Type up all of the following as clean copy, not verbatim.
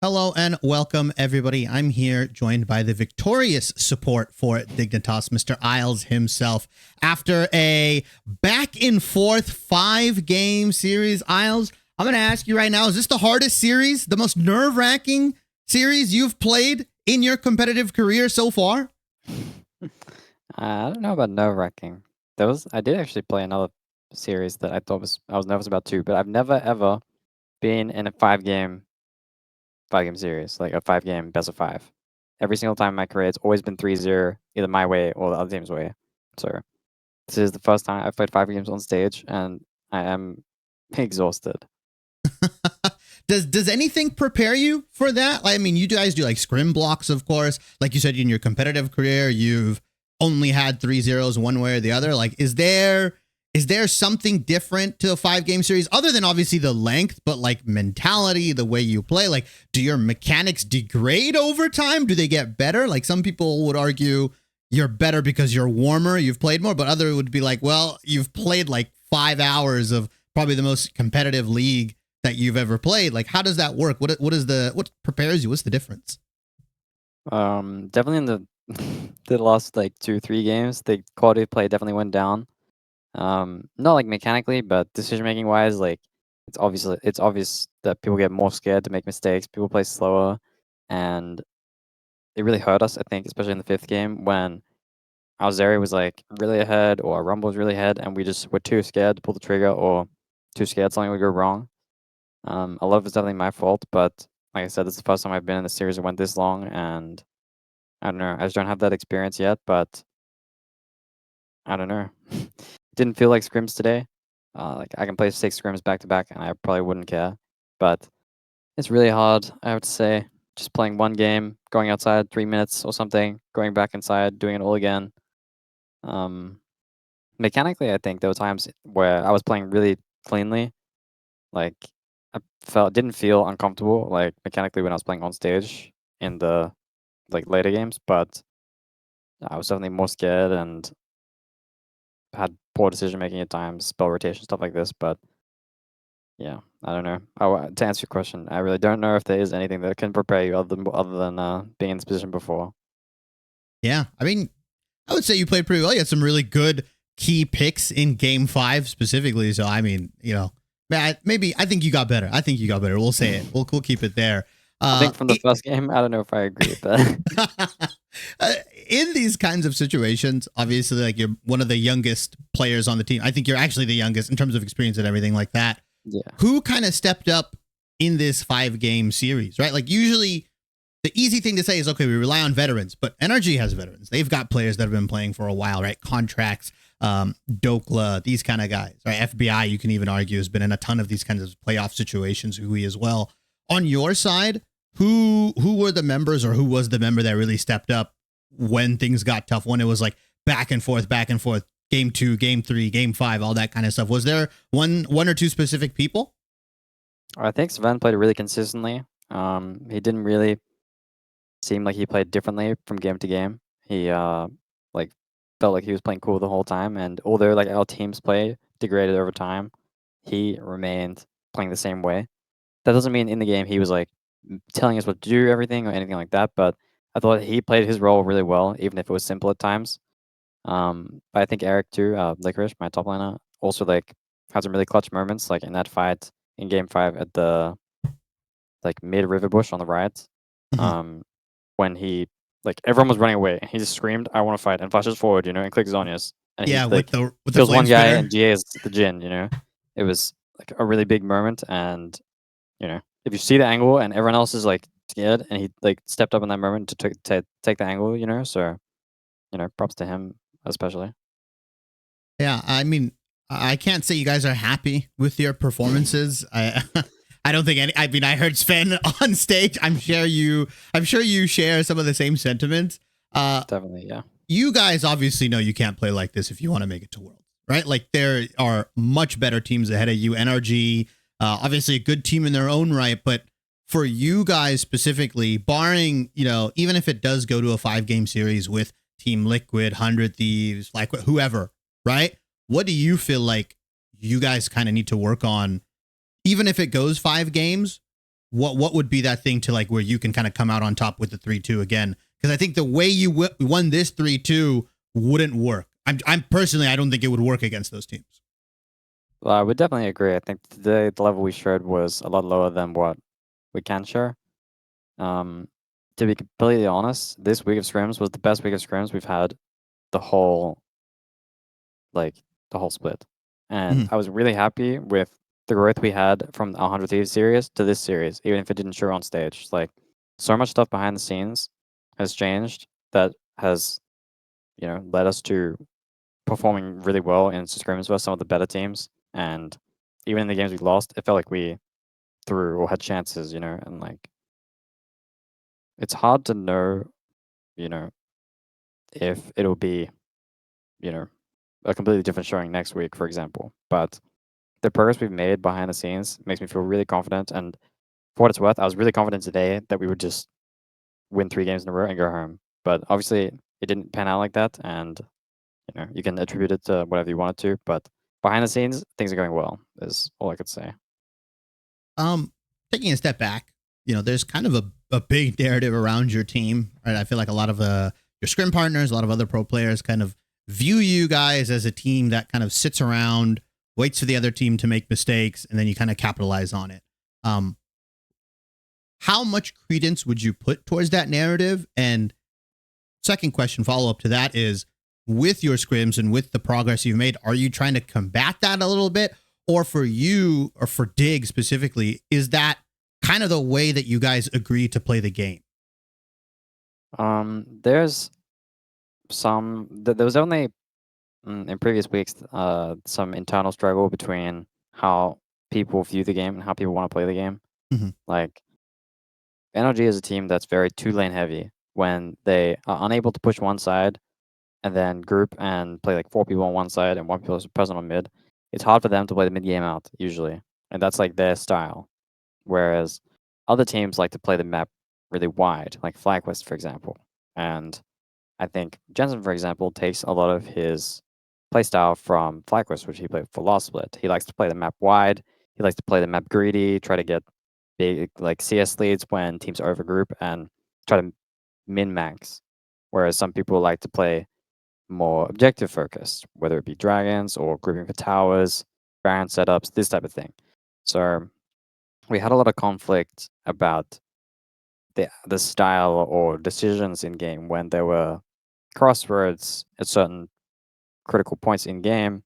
Hello and welcome, everybody. I'm here joined by the victorious support for Dignitas, Mr. Isles himself. After a back and forth 5-game series, Isles, I'm going to ask you right now, is this the hardest series, the most nerve-wracking series you've played in your competitive career so far? I don't know about nerve-wracking. I did actually play another series that I was nervous about too, but I've never ever been in a five game series, like a 5-game best of 5. Every single time in my career, it's always been 3-0, either my way or the other team's way. So this is the first time I've played 5 games on stage, and I am exhausted. Does anything prepare you for that? I mean, you guys do like scrim blocks, of course. Like you said, in your competitive career, you've only had 3-0s one way or the other. Like, is there something different to a 5-game series other than obviously the length, but like mentality, the way you play? Like, do your mechanics degrade over time? Do they get better? Like, some people would argue you're better because you're warmer, you've played more, but other would be like, well, you've played like 5 hours of probably the most competitive league that you've ever played. Like, how does that work? What prepares you? What's the difference? Definitely in the last like 2-3 games, the quality of play definitely went down. Not like mechanically, but decision making wise, like it's obvious that people get more scared to make mistakes. People play slower, and it really hurt us. I think, especially in the 5th game when Rosario was like really ahead, or Rumble was really ahead, and we just were too scared to pull the trigger, or too scared something would go wrong. A lot of it's definitely my fault, but like I said, it's the first time I've been in a series that went this long, and I don't know. I just don't have that experience yet, but I don't know. Didn't feel like scrims today. Like I can play 6 scrims back to back, and I probably wouldn't care. But it's really hard, I would say. Just playing one game, going outside 3 minutes or something, going back inside, doing it all again. Um, Mechanically, I think there were times where I was playing really cleanly. Like didn't feel uncomfortable, like mechanically when I was playing on stage in the like later games, but I was definitely more scared and had poor decision making at times, spell rotation, stuff like this. But yeah, I don't know. To answer your question, I really don't know if there is anything that can prepare you other than being in this position before. Yeah, I mean, I would say you played pretty well. You had some really good key picks in Game 5 specifically. So I mean, maybe I think you got better. I think you got better. We'll say it. We'll keep it there. I think from the first game, I don't know if I agree with that. In these kinds of situations, obviously, like you're one of the youngest players on the team. I think you're actually the youngest in terms of experience and everything like that. Yeah. Who kind of stepped up in this 5-game series, right? Like usually the easy thing to say is, okay, we rely on veterans, but NRG has veterans. They've got players that have been playing for a while, right? Contracts, Dokla, these kind of guys, right? FBI, you can even argue, has been in a ton of these kinds of playoff situations, Hui as well. On your side, who were the members, or who was the member that really stepped up when things got tough, when it was like back and forth, game 2, game 3, game 5, all that kind of stuff? Was there one or two specific people? I think Zven played really consistently. He didn't really seem like he played differently from game to game. He like felt like he was playing cool the whole time, and although like our team's play degraded over time, he remained playing the same way. That doesn't mean in the game he was like telling us what to do, everything or anything like that, but I thought he played his role really well, even if it was simple at times. But I think Eric too, Licorice, my top laner, also like had some really clutch moments, like in that fight in game 5 at the like mid river bush on the right. Mhm. When he like everyone was running away, and he just screamed, "I want to fight!" and flashes forward, and clicks Zhonya's, and he Yeah, with like the kills flame one guy and spitter. GA's the Jin. It was like a really big moment, and if you see the angle and everyone else is like scared, and he like stepped up in that moment to take the angle, so props to him especially. Yeah, I mean, I can't say you guys are happy with your performances. I don't think any. I mean, I heard Zven on stage. I'm sure you share some of the same sentiments. Definitely, yeah. You guys obviously know you can't play like this if you want to make it to Worlds, right? Like there are much better teams ahead of you. NRG, obviously a good team in their own right, but for you guys specifically, barring even if it does go to a 5-game series with Team Liquid, 100 Thieves, like whoever, right? What do you feel like you guys kind of need to work on, even if it goes 5 games? what would be that thing to like where you can kind of come out on top with the 3-2 again? Because I think the way you won this 3-2 wouldn't work. I'm personally, I don't think it would work against those teams. Well, I would definitely agree. I think today the level we showed was a lot lower than what we can show. To be completely honest, this week of scrims was the best week of scrims we've had the whole split. And I was really happy with the growth we had from the 100 Thieves series to this series, even if it didn't show on stage. Like, so much stuff behind the scenes has changed that has, led us to performing really well in scrims versus some of the better teams. And even in the games we lost, it felt like we threw or had chances, and like, it's hard to know, if it'll be, a completely different showing next week, for example. But the progress we've made behind the scenes makes me feel really confident. And for what it's worth, I was really confident today that we would just win 3 games in a row and go home. But obviously, it didn't pan out like that. And, you can attribute it to whatever you want it to. But behind the scenes, things are going well, is all I could say. Taking a step back, there's kind of a big narrative around your team, right? I feel like a lot of your scrim partners, a lot of other pro players kind of view you guys as a team that kind of sits around, waits for the other team to make mistakes, and then you kind of capitalize on it. How much credence would you put towards that narrative? And second question, follow up to that is, with your scrims and with the progress you've made, are you trying to combat that a little bit? Or for you, or for Dig specifically, is that kind of the way that you guys agree to play the game? There's there was only in previous weeks some internal struggle between how people view the game and how people want to play the game. Mm-hmm. Like, NRG is a team that's very 2-lane heavy. When they are unable to push one side and then group and play like 4 people on one side and 1 person on mid, it's hard for them to play the mid game out usually, and that's like their style. Whereas other teams like to play the map really wide, like FlyQuest, for example. And I think Jensen, for example, takes a lot of his playstyle from FlyQuest, which he played for last split. He likes to play the map wide. He likes to play the map greedy, try to get big like CS leads when teams overgroup, and try to min max. Whereas some people like to play more objective focused, whether it be dragons or grouping for towers, baron setups, this type of thing. So we had a lot of conflict about the style or decisions in game when there were crossroads at certain critical points in game.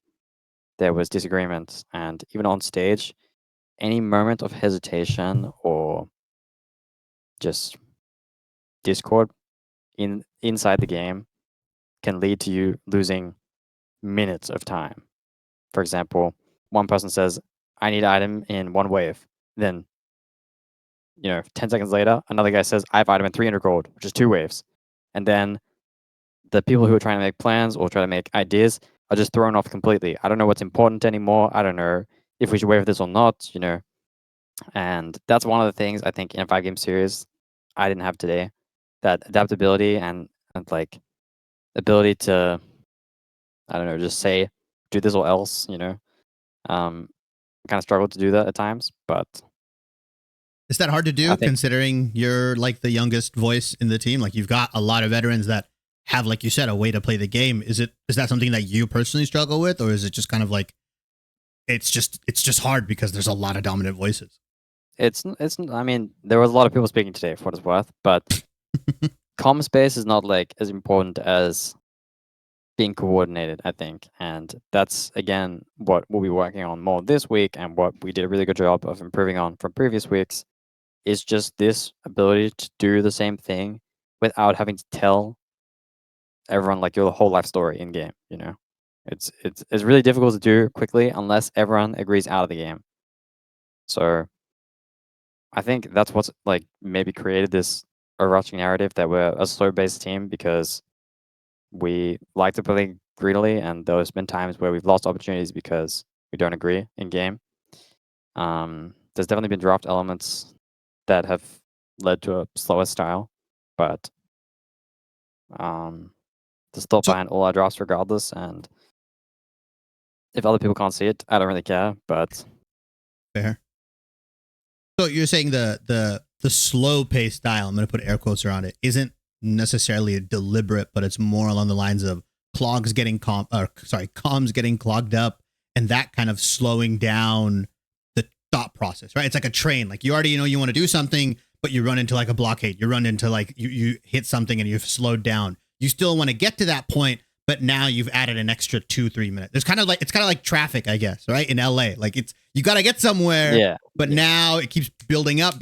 There was disagreement, and even on stage, any moment of hesitation or just discord inside the game can lead to you losing minutes of time. For example, one person says, "I need item in 1 wave." Then, 10 seconds later, another guy says, "I have item in 300 gold," which is 2 waves. And then the people who are trying to make plans or try to make ideas are just thrown off completely. I don't know what's important anymore. I don't know if we should wave this or not, And that's one of the things I think in a 5-game series I didn't have today. That adaptability and like ability to, I don't know, just say, do this or else, kind of struggled to do that at times, but Is that hard to I do think considering you're like the youngest voice in the team? Like you've got a lot of veterans that have, like you said, a way to play the game. Is that something that you personally struggle with, or is it just kind of like it's just hard because there's a lot of dominant voices? I mean, there was a lot of people speaking today for what it's worth, but comm space is not like as important as being coordinated, I think. And that's again what we'll be working on more this week, and what we did a really good job of improving on from previous weeks is just this ability to do the same thing without having to tell everyone like your whole life story in game, It's really difficult to do quickly unless everyone agrees out of the game. So I think that's what's like maybe created this overarching narrative that we're a slow based team, because we like to play greedily, and there's been times where we've lost opportunities because we don't agree in game. There's definitely been draft elements that have led to a slower style, but to still So behind all our drafts regardless. And if other people can't see it, I don't really care. But fair. So you're saying the slow pace style, I'm going to put air quotes around it, isn't necessarily deliberate, but it's more along the lines of comms getting clogged up, and that kind of slowing down the thought process, right? It's like a train. Like you already know you want to do something, but you run into like a blockade. You run into like you hit something and you've slowed down. You still want to get to that point, but now you've added an extra 2-3 minutes. It's kind of like traffic, I guess, right? In LA, like you got to get somewhere, Yeah. but now it keeps building up.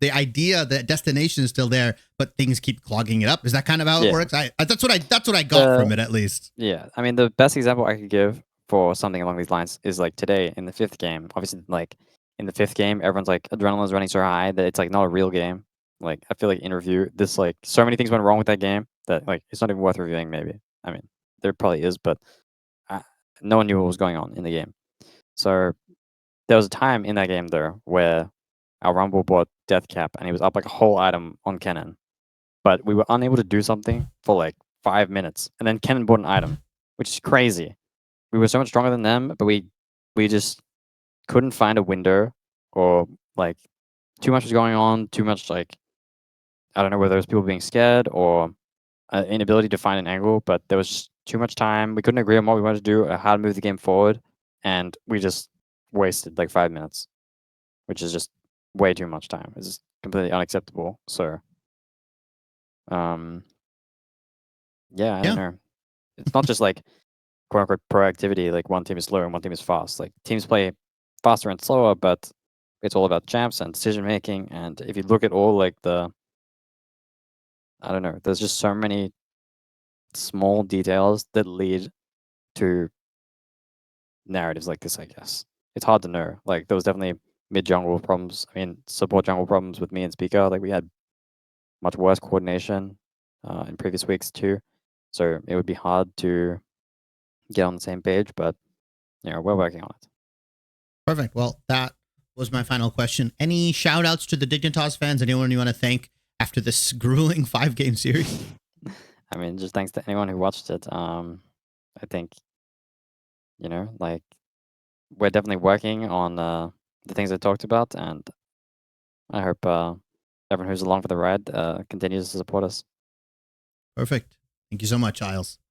The idea that destination is still there, but things keep clogging it up. Is that kind of how it works? That's what I got from it, at least. Yeah, I mean, the best example I could give for something along these lines is like today in the fifth game. Obviously, like in the fifth game, everyone's like adrenaline's running so high that it's like not a real game. Like I feel like in review, this like so many things went wrong with that game that like it's not even worth reviewing. Maybe I mean there probably is, but I, no one knew what was going on in the game. So there was a time in that game there where our Rumble bought Death Cap and he was up like a whole item on Kennen, but we were unable to do something for like 5 minutes, and then Kennen bought an item, which is crazy. We were so much stronger than them, but we just couldn't find a window, or like too much was going on, too much like I don't know whether it was people being scared or inability to find an angle, but there was just too much time. We couldn't agree on what we wanted to do, or how to move the game forward, and we just wasted like 5 minutes, which is just way too much time. It's just completely unacceptable. So, yeah, I don't know. It's not just like quote unquote proactivity, like one team is slow and one team is fast. Like teams play faster and slower, but it's all about champs and decision making. And if you look at all like I don't know, there's just so many small details that lead to narratives like this, I guess. It's hard to know. Like there was definitely mid jungle problems. I mean, support jungle problems with me and Speaker. Like we had much worse coordination in previous weeks too. So it would be hard to get on the same page, but we're working on it. Perfect. Well, that was my final question. Any shout outs to the Dignitas fans? Anyone you want to thank after this grueling 5-game series? I mean, just thanks to anyone who watched it. I think, like we're definitely working on the things I talked about, and I hope everyone who's along for the ride continues to support us. Perfect. Thank you so much, Isles.